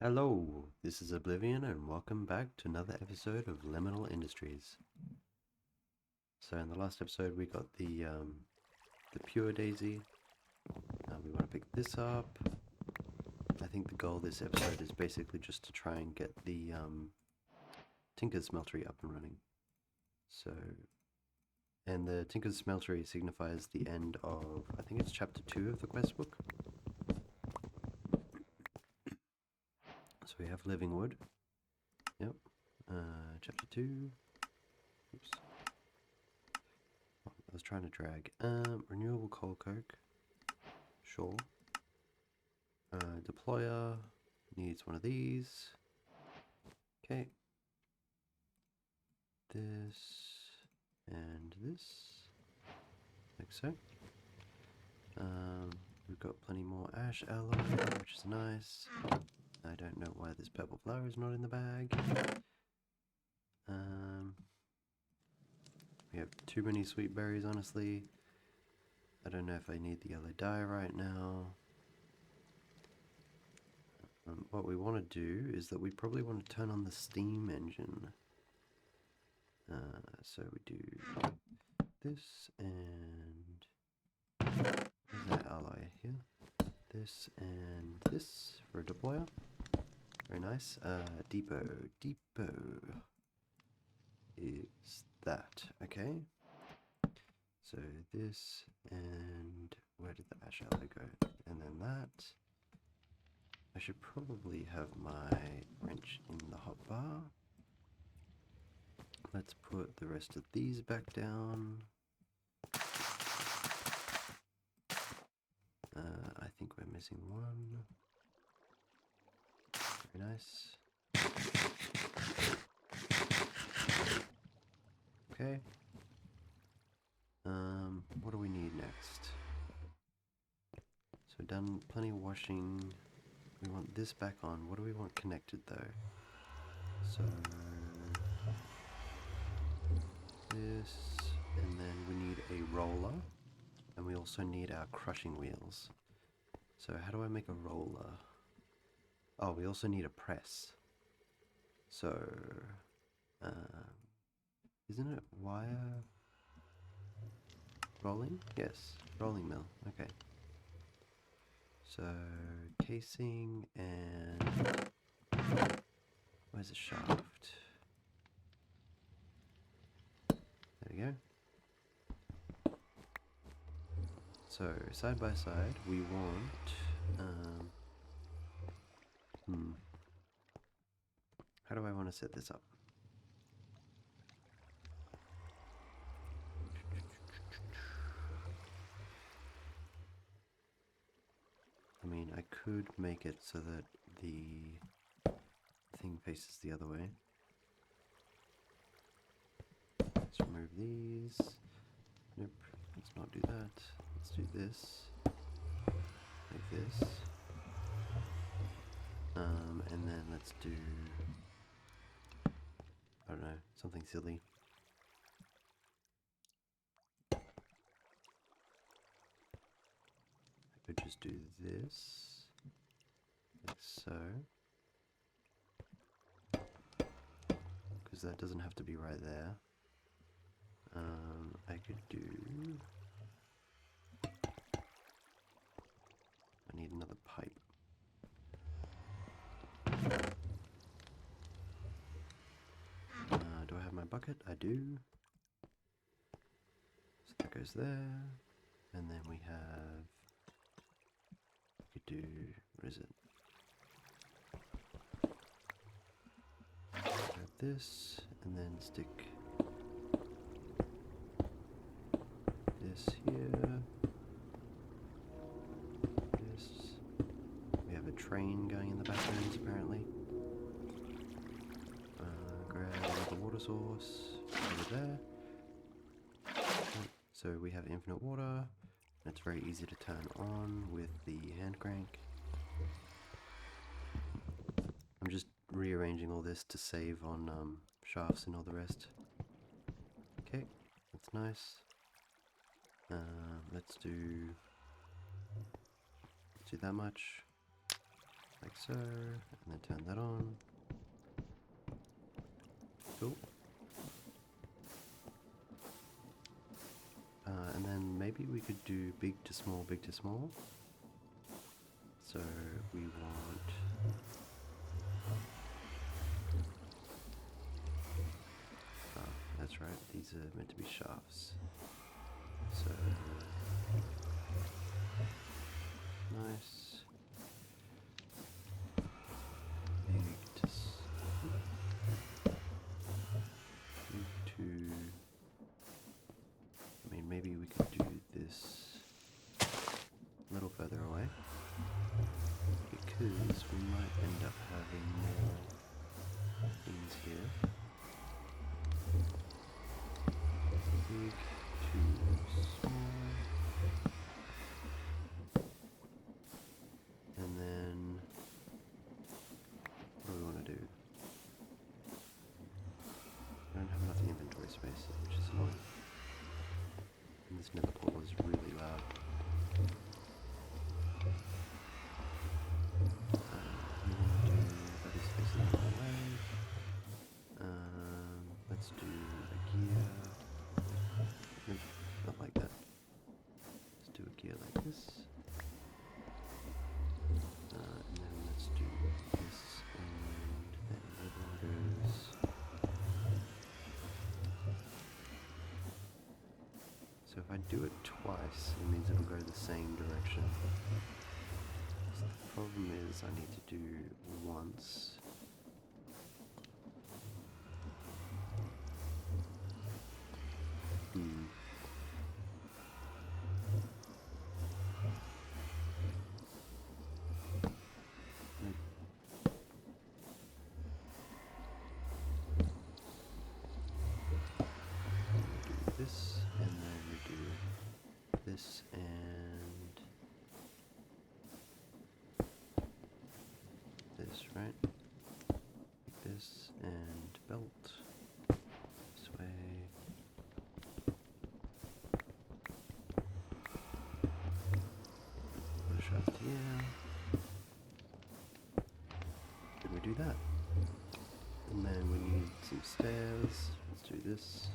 Hello, this is Oblivion and welcome back to another episode of Liminal Industries. So in the last episode we got the pure daisy. We want to pick this up. I think the goal of this episode is basically just to try and get the Tinker's Smeltery up and running. So, and the Tinker's Smeltery signifies the end of, I think it's chapter 2 of the quest book. So we have living wood. Yep. Chapter 2. Oops. I was trying to drag. Renewable coal coke. Sure. Deployer needs one of these. Okay. This and this. Like so. We've got plenty more ash alloy, which is nice. I don't know why this purple flower is not in the bag. We have too many sweet berries, honestly. I don't know if I need the yellow dye right now. What we want to do is that we probably want to turn on the steam engine. So we do this and where's that alloy here? This and this for a deployer. Very nice. Depot is that. Okay. So this and where did the ash alloy go? And then that. I should probably have my wrench in the hotbar. Let's put the rest of these back down. I think we're missing one. Very nice. Okay. What do we need next? So done plenty of washing. We want this back on. What do we want connected though? So this, and then we need a roller, and we also need our crushing wheels. So how do I make a roller? Oh, we also need a press. So, isn't it wire rolling? Yes, rolling mill. Okay. So casing and where's the shaft? There we go. So side by side, we want. How do I want to set this up? I mean, I could make it so that the thing faces the other way. Let's remove these. Nope, let's not do that. Let's do this. Like this. And then let's do, I don't know, something silly. I could just do this, like so. Because that doesn't have to be right there. I could do, I need another pipe. Do I have my bucket? I do. So that goes there. And then we have, we could do, what is it? Grab this, and then stick this here. This. We have a train going in the background, apparently. Grab another water source over there. So we have infinite water, and it's very easy to turn on with the hand crank. I'm just rearranging all this to save on shafts and all the rest. Okay, that's nice. Let's do that much. like so, and then turn that on. Cool. And then maybe we could do big to small, big to small. So we want that's right, these are meant to be shafts. So nice. Big to I mean, maybe we could do this a little further away, because we might end up having more things here. Big to small. And then, what do we want to do? I don't have enough inventory space, which is annoying. And this nether portal is really loud. We want to do that is facing the other way. Let's do a gear. Nope, not like that. Let's do a gear like this. And then let's do this, and then everyone goes. So if I do it twice, it means it'll go the same direction. So the problem is I need to do once. This, and then we do this, and this, right? This, and belt. This way. Put a shaft here. Did we do that? And then we need some stairs. Let's do this.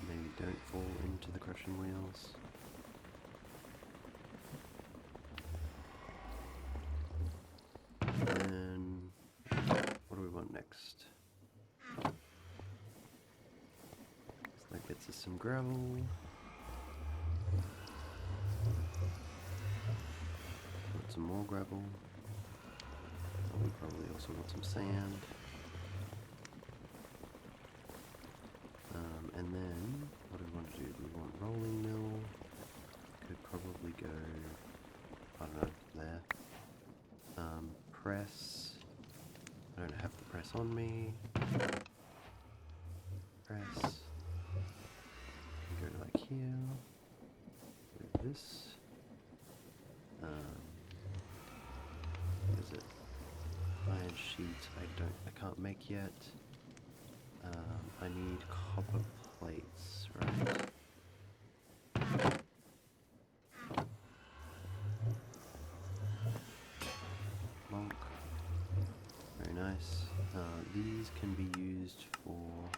Maybe don't fall into the crushing wheels. And what do we want next? So that gets us some gravel. Want some more gravel. Oh, we probably also want some sand. And then, what do we want to do? We want rolling mill. Could probably go, I don't know, there. Press. I don't have the press on me. Press. And go to like here. With this. What is it? Iron sheet. I can't make yet. I need copper plates, right? Monk. Very nice. These can be used for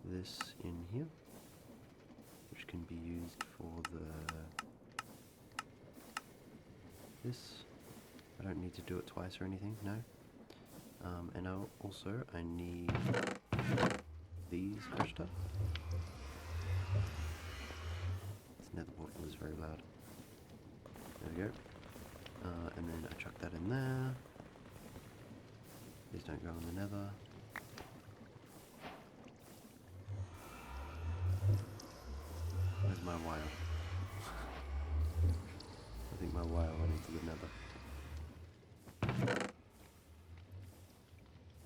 this in here, which can be used for this. I don't need to do it twice or anything, no. And I need these crushed up. This nether portal is very loud. There we go. And then I chuck that in there. Please don't go in the nether. Where's my wire? I think my wire went into the nether.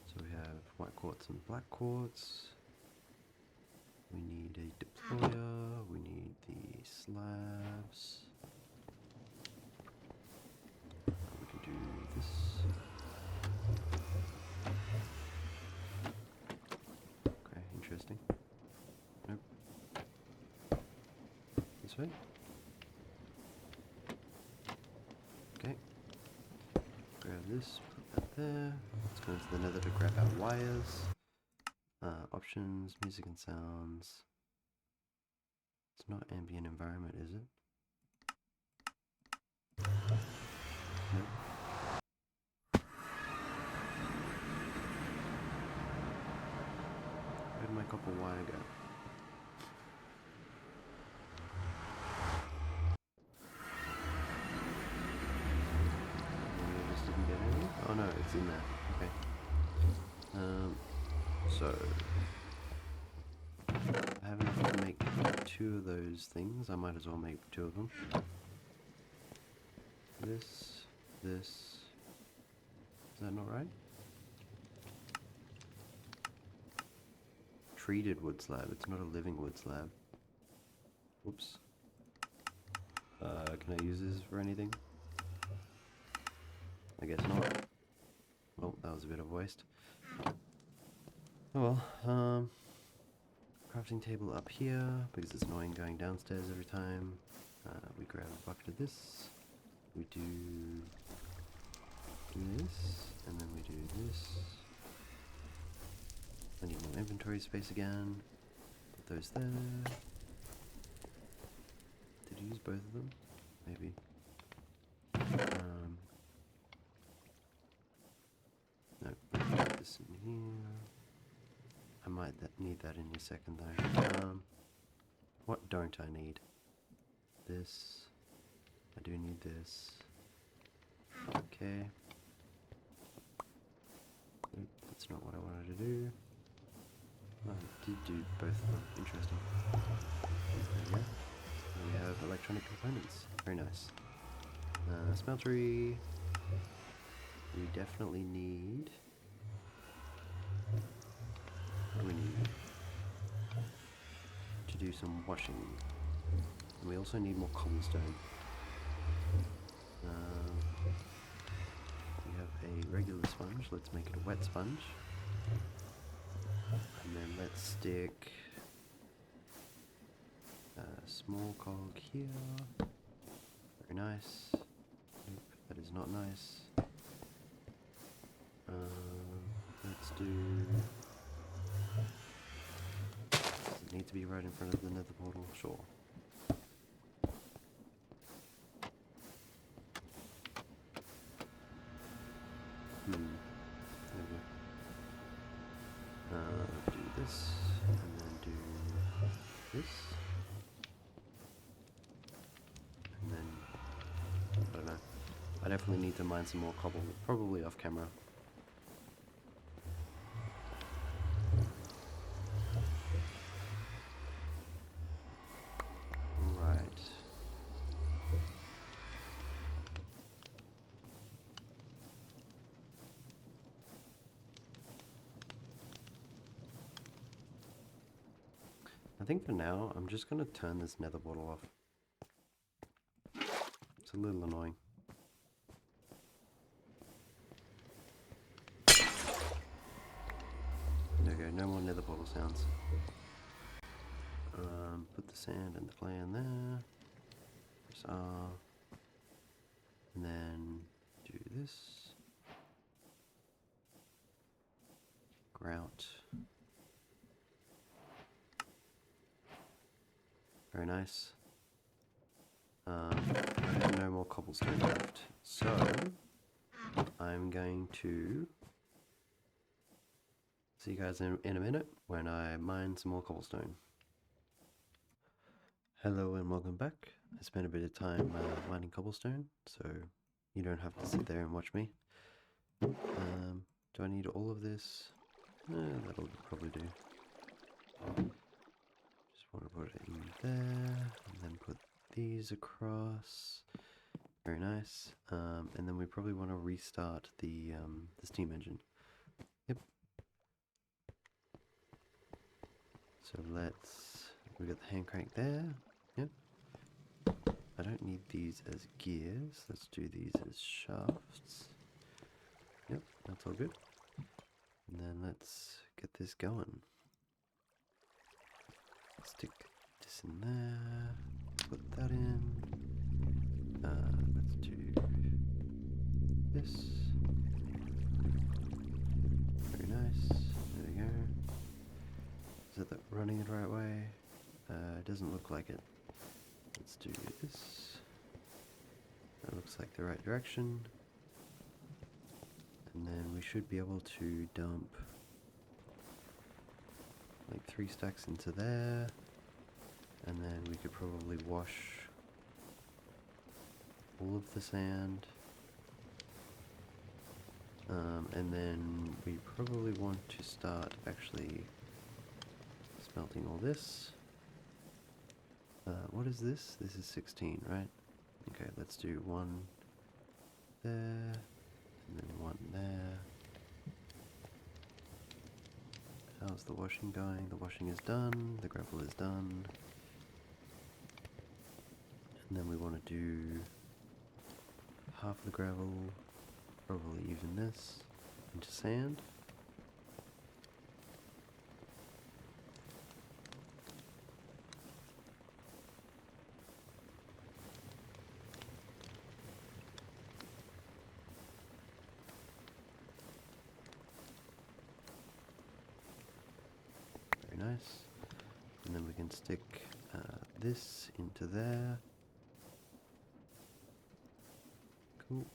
So we have white quartz and black quartz. We need a deployer. We need the slabs. We can do this. Okay, interesting. Nope. This way. this, put that there. Let's go into the nether to grab our wires. Options, music and sounds. It's not ambient environment, is it? Nope. Where did my copper wire go? Maybe I just didn't get any? Oh no, it's in there. Okay. So I have enough to make 2 of those things. I might as well make 2 of them. This. Is that not right? Treated wood slab. It's not a living wood slab. Whoops. Can I use this for anything? I guess not. Well, that was a bit of a waste. Oh well, crafting table up here, because it's annoying going downstairs every time. We grab a bucket of this. We do this, and then we do this. I need more inventory space again. Put those there. Did you use both of them? Maybe. No, put this in here. I might need that in a second though. What don't I need? This. I do need this. Okay. Nope, that's not what I wanted to do. Oh, I did do both of them. Interesting. There we go. And we have electronic components. Very nice. Smeltery. We definitely need... What do we need? To do some washing. And we also need more cobblestone. We have a regular sponge. Let's make it a wet sponge. And then let's stick a small cog here. Very nice. Nope, that is not nice. Let's do... Does it need to be right in front of the nether portal? Sure. There we go. Do this, and then do this. And then, I don't know. I definitely need to mine some more cobble, probably off camera. I think for now, I'm just going to turn this nether portal off. It's a little annoying. There we go, no more nether portal sounds. Put the sand and the clay in there. Press R. And then do this. Grout. Very nice. I have no more cobblestone left, so I'm going to see you guys in a minute when I mine some more cobblestone. Hello and welcome back. I spent a bit of time mining cobblestone, so you don't have to sit there and watch me. Do I need all of this? That'll probably do. Want to put it in there, and then put these across. Very nice. And then we probably want to restart the steam engine. Yep. So we got the hand crank there. Yep. I don't need these as gears. Let's do these as shafts. Yep, that's all good. And then let's get this going. Stick this in there, put that in, let's do this, running it the right way. It doesn't look like it. Let's do this. That looks like the right direction. And then we should be able to dump like 3 stacks into there. And then we could probably wash all of the sand. And then we probably want to start actually smelting all this. What is this? This is 16, right? Okay, let's do 1 there, and then 1 there. How's the washing going? The washing is done, the gravel is done. And then we want to do half the gravel, probably even this, into sand. Very nice. And then we can stick this into there. Cool.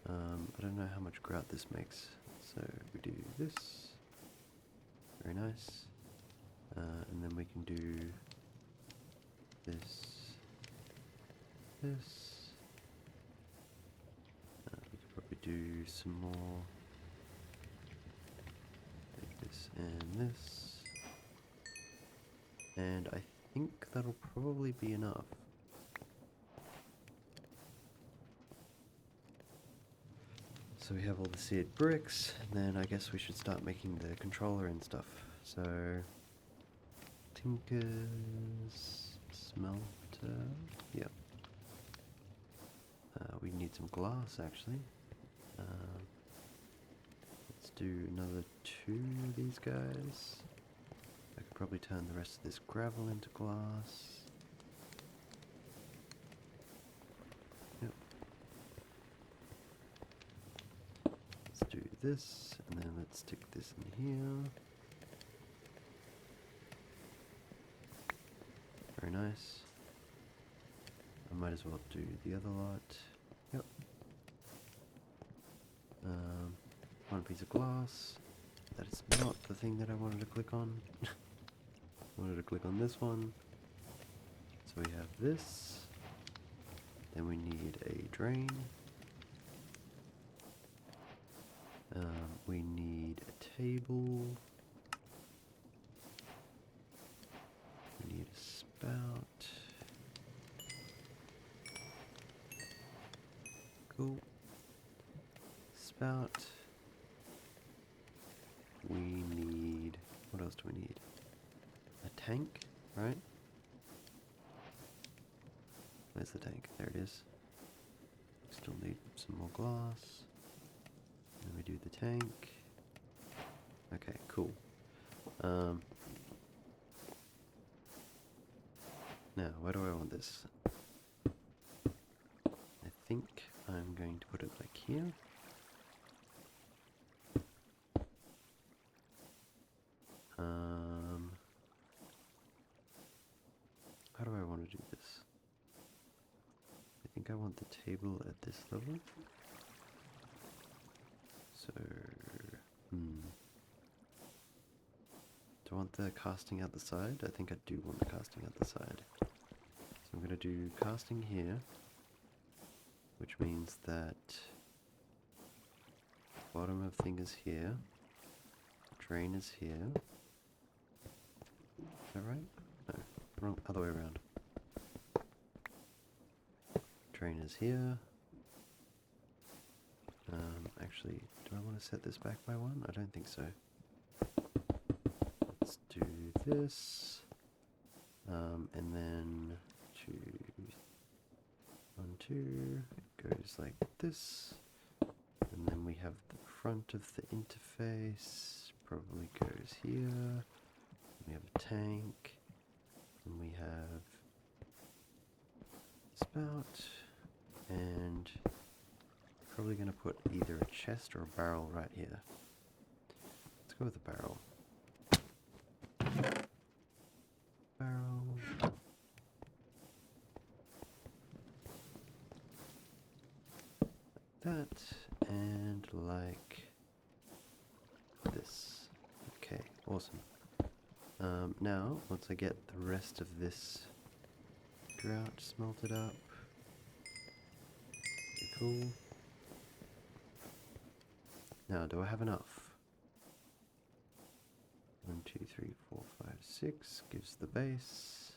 I don't know how much grout this makes, so we do this. Very nice. And then we can do this, this. We could probably do some more, like this and this. And I think that'll probably be enough. So we have all the seared bricks, and then I guess we should start making the controller and stuff. So, Tinker's Smelter, yep. We need some glass actually. Let's do another 2 of these guys. I could probably turn the rest of this gravel into glass. Do this, and then let's stick this in here. Very nice. I might as well do the other lot. Yep. 1 piece of glass. That is not the thing that I wanted to click on. I wanted to click on this one. So we have this. Then we need a drain. We need a table. We need a spout. Cool. Spout. We need, what else do we need? A tank, right? Where's the tank? There it is. Still need some more glass. Then we do the tank. Okay, cool. Now, where do I want this? I think I'm going to put it like here. How do I want to do this? I think I want the table at this level. So, do I want the casting out the side? I think I do want the casting out the side. So I'm going to do casting here, which means that bottom of thing is here, drain is here. Is that right? No, wrong, other way around. Drain is here. Actually, do I want to set this back by 1? I don't think so. Let's do this. And then 2, 1, 2 goes like this. And then we have the front of the interface, probably goes here. We have a tank. And we have spout. And probably going to put either a chest or a barrel right here. Let's go with the barrel. that, and like this. Okay, awesome. Now, once I get the rest of this grout smelted up, pretty cool. Now, do I have enough? 1, 2, 3, 4, 5, 6 gives the base.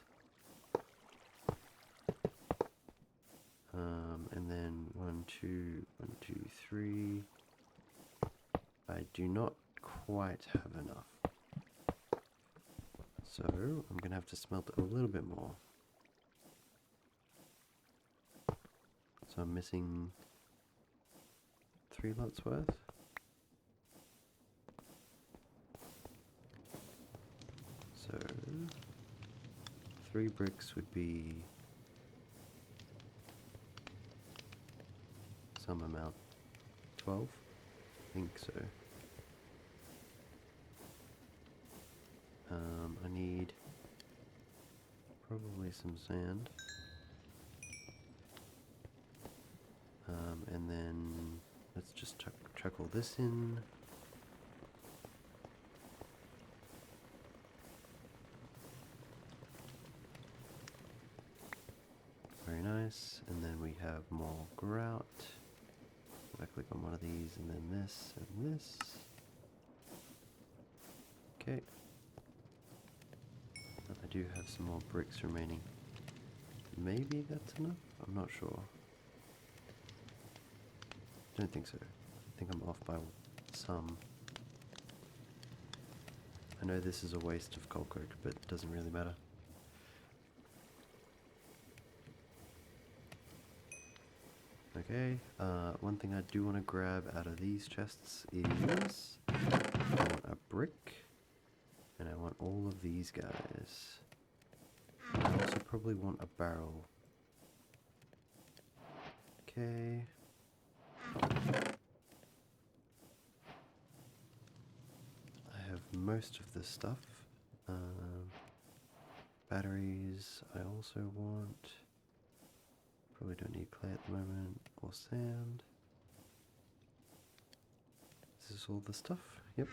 And then 1, 2, 1, 2, 3. I do not quite have enough. So I'm going to have to smelt a little bit more. So I'm missing 3 lots worth. So 3 bricks would be some amount. 12? I think so. I need probably some sand. And then let's just chuck all this in. Very nice. And then we have more grout. If I click on one of these, and then this, and this. Okay. I do have some more bricks remaining. Maybe that's enough? I'm not sure. Don't think so. I think I'm off by some. I know this is a waste of coal coke, but it doesn't really matter. Okay, one thing I do want to grab out of these chests is I want a brick, and I want all of these guys. I also probably want a barrel. Okay. I have most of this stuff. Batteries I also want. Probably don't need clay at the moment, or sand. Is this all the stuff? Yep.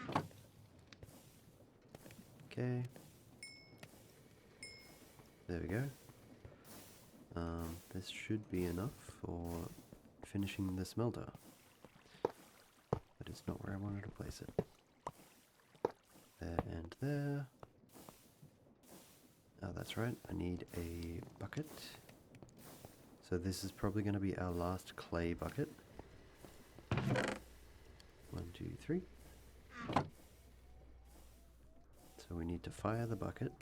Okay. There we go. This should be enough for finishing the smelter. But it's not where I wanted to place it. There and there. Oh, that's right. I need a bucket. So this is probably going to be our last clay bucket. 1, 2, 3. So we need to fire the bucket.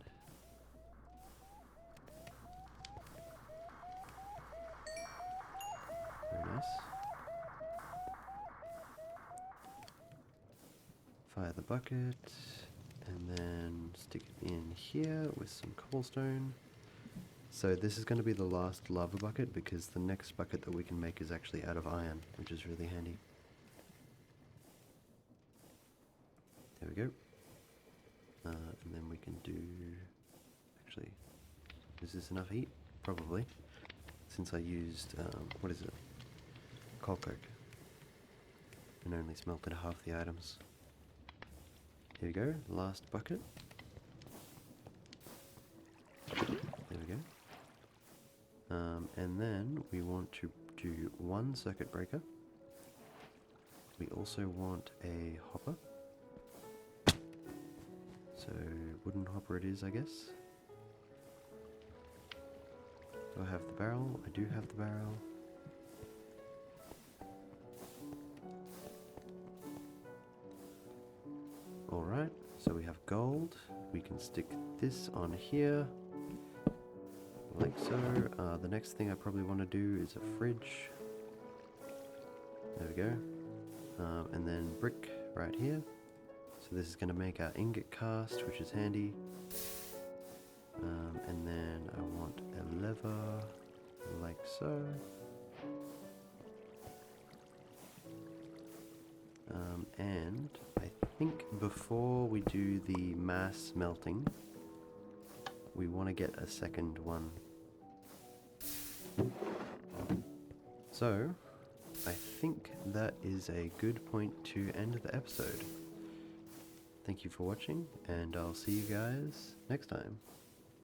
Very nice. Fire the bucket, and then stick it in here with some cobblestone. So this is going to be the last lava bucket, because the next bucket that we can make is actually out of iron, which is really handy. There we go. And then we can do... Actually, is this enough heat? Probably. Since I used, what is it? Coal coke. And only smelted half the items. Here we go, last bucket. There we go. And then we want to do 1 circuit breaker. We also want a hopper. So wooden hopper it is, I guess. Do I have the barrel? I do have the barrel. Alright, so we have gold. We can stick this on here. Like so. The next thing I probably want to do is a fridge. There we go. And then brick right here. So this is going to make our ingot cast, which is handy. And then I want a lever, like so. And I think before we do the mass smelting, we want to get a second one. So, I think that is a good point to end the episode. Thank you for watching, and I'll see you guys next time.